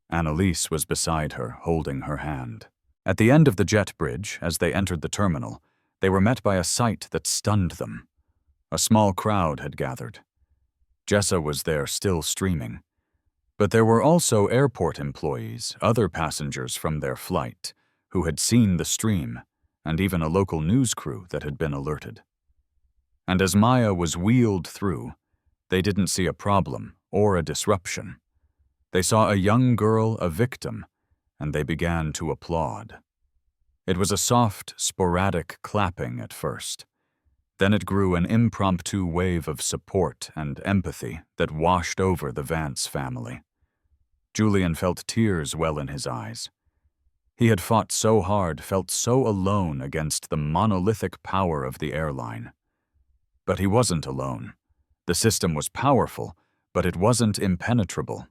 Annalise was beside her, holding her hand. At the end of the jet bridge, as they entered the terminal, they were met by a sight that stunned them. A small crowd had gathered. Jessa was there, still streaming. But there were also airport employees, other passengers from their flight, who had seen the stream, and even a local news crew that had been alerted. And as Maya was wheeled through, they didn't see a problem or a disruption. They saw a young girl, a victim, and they began to applaud. It was a soft, sporadic clapping at first. Then it grew an impromptu wave of support and empathy that washed over the Vance family. Julian felt tears well in his eyes. He had fought so hard, felt so alone against the monolithic power of the airline. But he wasn't alone. The system was powerful, but it wasn't impenetrable.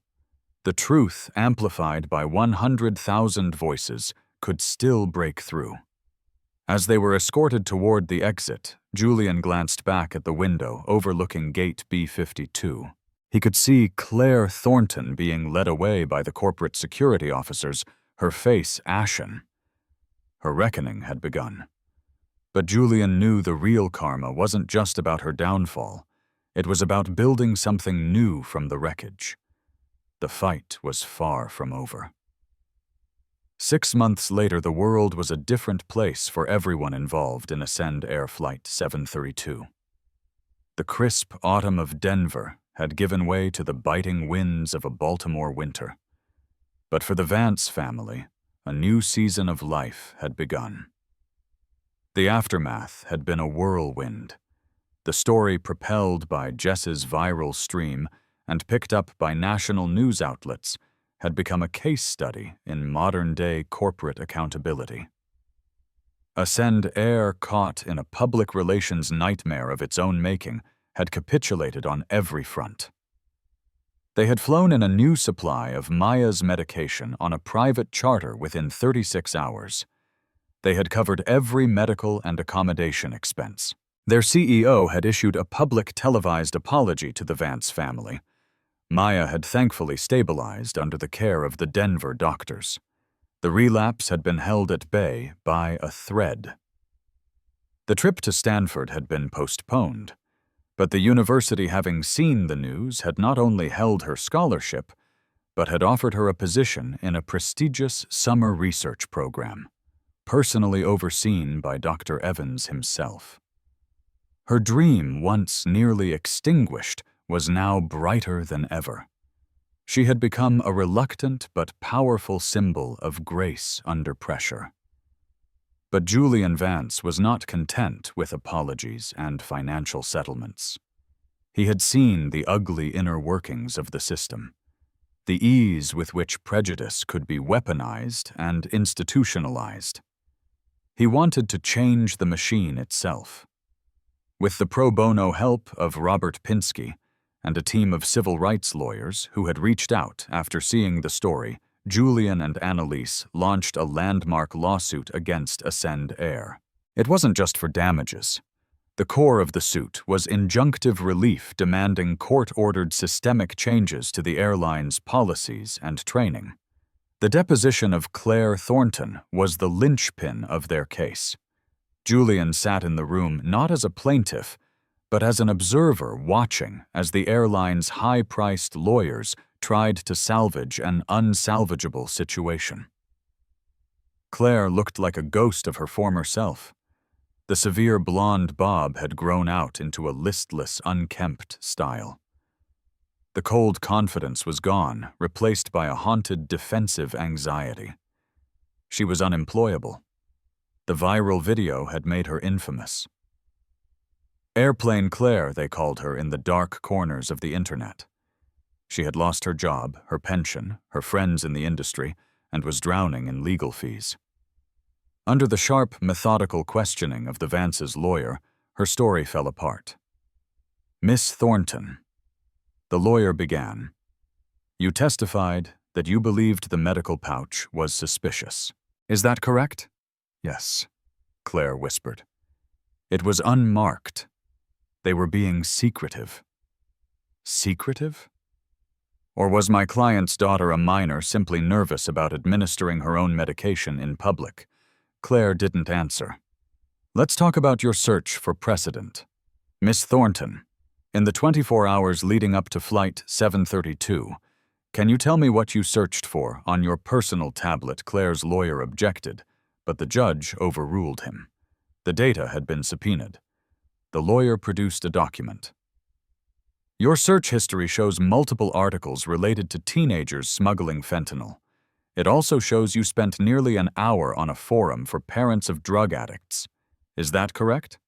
The truth, amplified by 100,000 voices, could still break through. As they were escorted toward the exit, Julian glanced back at the window overlooking gate B-52. He could see Claire Thornton being led away by the corporate security officers, her face ashen. Her reckoning had begun. But Julian knew the real karma wasn't just about her downfall. It was about building something new from the wreckage. The fight was far from over. 6 months later, the world was a different place for everyone involved in Ascend Air Flight 732. The crisp autumn of Denver had given way to the biting winds of a Baltimore winter. But for the Vance family, a new season of life had begun. The aftermath had been a whirlwind. The story, propelled by Jess's viral stream and picked up by national news outlets, had become a case study in modern-day corporate accountability. Ascend Air, caught in a public relations nightmare of its own making, had capitulated on every front. They had flown in a new supply of Maya's medication on a private charter within 36 hours. They had covered every medical and accommodation expense. Their CEO had issued a public televised apology to the Vance family. Maya had thankfully stabilized under the care of the Denver doctors. The relapse had been held at bay by a thread. The trip to Stanford had been postponed, but the university, having seen the news, had not only held her scholarship, but had offered her a position in a prestigious summer research program, personally overseen by Dr. Evans himself. Her dream, once nearly extinguished, was now brighter than ever. She had become a reluctant but powerful symbol of grace under pressure. But Julian Vance was not content with apologies and financial settlements. He had seen the ugly inner workings of the system, the ease with which prejudice could be weaponized and institutionalized. He wanted to change the machine itself. With the pro bono help of Robert Pinsky and a team of civil rights lawyers who had reached out after seeing the story, Julian and Annalise launched a landmark lawsuit against Ascend Air. It wasn't just for damages. The core of the suit was injunctive relief demanding court-ordered systemic changes to the airline's policies and training. The deposition of Claire Thornton was the linchpin of their case. Julian sat in the room not as a plaintiff, but as an observer watching as the airline's high-priced lawyers tried to salvage an unsalvageable situation. Claire looked like a ghost of her former self. The severe blonde bob had grown out into a listless, unkempt style. The cold confidence was gone, replaced by a haunted, defensive anxiety. She was unemployable. The viral video had made her infamous. Airplane Claire, they called her in the dark corners of the internet. She had lost her job, her pension, her friends in the industry, and was drowning in legal fees. Under the sharp, methodical questioning of the Vance's lawyer, her story fell apart. "Miss Thornton," the lawyer began, "you testified that you believed the medical pouch was suspicious. Is that correct?" "Yes," Claire whispered. "It was unmarked. They were being secretive." Secretive? Or was my client's daughter a minor simply nervous about administering her own medication in public? Claire didn't answer. "Let's talk about your search for precedent. Miss Thornton, in the 24 hours leading up to Flight 732, can you tell me what you searched for on your personal tablet?" Claire's lawyer objected, but the judge overruled him. The data had been subpoenaed. The lawyer produced a document. "Your search history shows multiple articles related to teenagers smuggling fentanyl. It also shows you spent nearly an hour on a forum for parents of drug addicts. Is that correct?"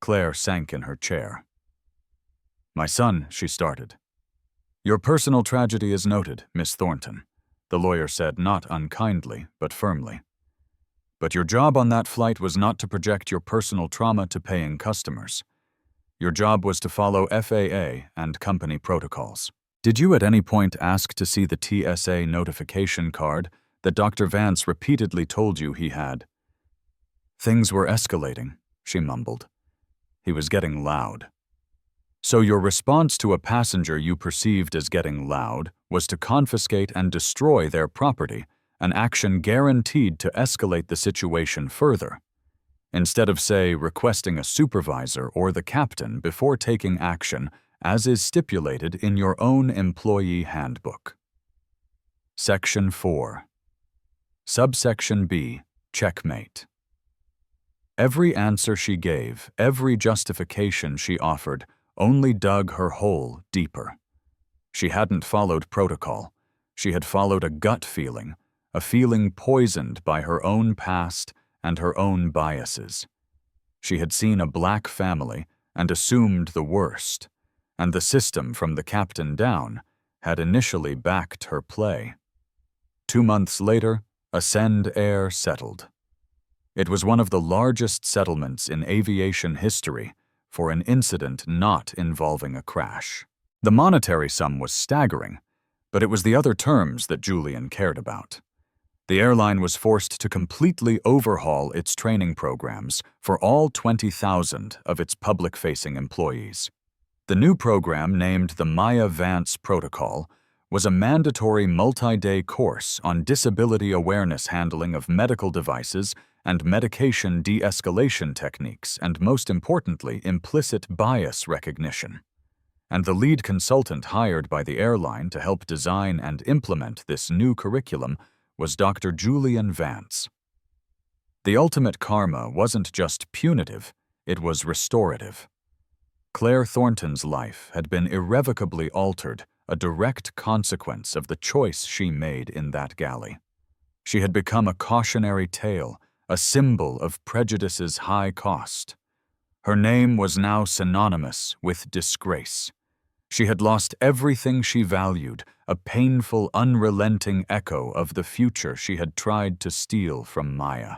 Claire sank in her chair. "My son," she started. "Your personal tragedy is noted, Miss Thornton," the lawyer said, not unkindly, but firmly. "But your job on that flight was not to project your personal trauma to paying customers. Your job was to follow FAA and company protocols. Did you at any point ask to see the TSA notification card that Dr. Vance repeatedly told you he had?" "Things were escalating," she mumbled. He was getting loud. "So your response to a passenger you perceived as getting loud was to confiscate and destroy their property, an action guaranteed to escalate the situation further, instead of, say, requesting a supervisor or the captain before taking action, as is stipulated in your own employee handbook." Section 4. Subsection B. Checkmate. Every answer she gave, every justification she offered, only dug her hole deeper. She hadn't followed protocol. She had followed a gut feeling, a feeling poisoned by her own past and her own biases. She had seen a black family and assumed the worst, and the system from the captain down had initially backed her play. 2 months later, Ascend Air settled. It was one of the largest settlements in aviation history for an incident not involving a crash. The monetary sum was staggering, but it was the other terms that Julian cared about. The airline was forced to completely overhaul its training programs for all 20,000 of its public-facing employees. The new program, named the Maya Vance Protocol, was a mandatory multi-day course on disability awareness handling of medical devices and medication de-escalation techniques, and most importantly, implicit bias recognition. And the lead consultant hired by the airline to help design and implement this new curriculum was Dr. Julian Vance. The ultimate karma wasn't just punitive, it was restorative. Claire Thornton's life had been irrevocably altered, a direct consequence of the choice she made in that galley. She had become a cautionary tale, a symbol of prejudice's high cost. Her name was now synonymous with disgrace. She had lost everything she valued, a painful, unrelenting echo of the future she had tried to steal from Maya.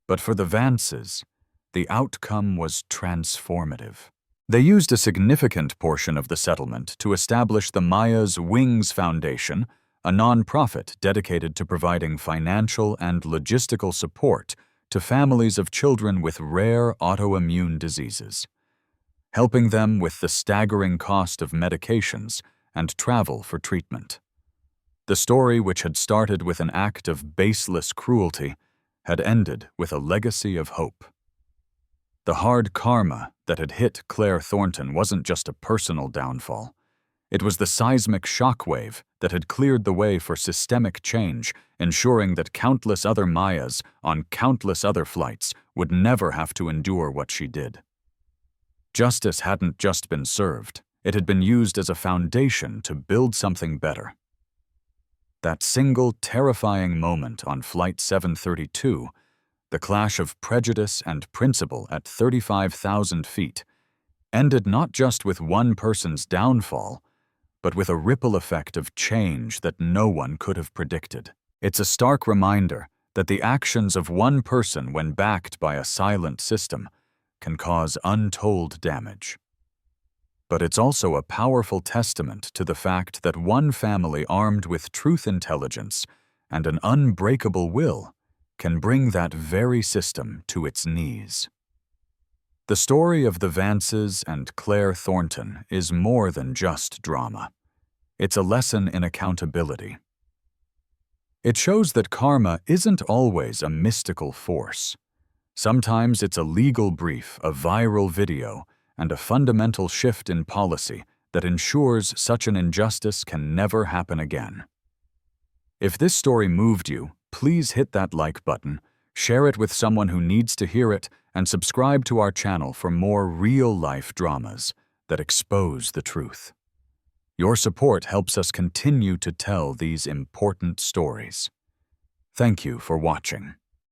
But for the Vances, the outcome was transformative. They used a significant portion of the settlement to establish the Maya's Wings Foundation, a nonprofit dedicated to providing financial and logistical support to families of children with rare autoimmune diseases, helping them with the staggering cost of medications and travel for treatment. The story, which had started with an act of baseless cruelty, had ended with a legacy of hope. The hard karma that had hit Claire Thornton wasn't just a personal downfall. It was the seismic shockwave that had cleared the way for systemic change, ensuring that countless other Mayas on countless other flights would never have to endure what she did. Justice hadn't just been served, it had been used as a foundation to build something better. That single terrifying moment on Flight 732, the clash of prejudice and principle at 35,000 feet, ended not just with one person's downfall, but with a ripple effect of change that no one could have predicted. It's a stark reminder that the actions of one person, when backed by a silent system, can cause untold damage. But it's also a powerful testament to the fact that one family armed with truth intelligence and an unbreakable will can bring that very system to its knees. The story of the Vances and Claire Thornton is more than just drama. It's a lesson in accountability. It shows that karma isn't always a mystical force. Sometimes it's a legal brief, a viral video, and a fundamental shift in policy that ensures such an injustice can never happen again. If this story moved you, please hit that like button, share it with someone who needs to hear it, and subscribe to our channel for more real-life dramas that expose the truth. Your support helps us continue to tell these important stories. Thank you for watching.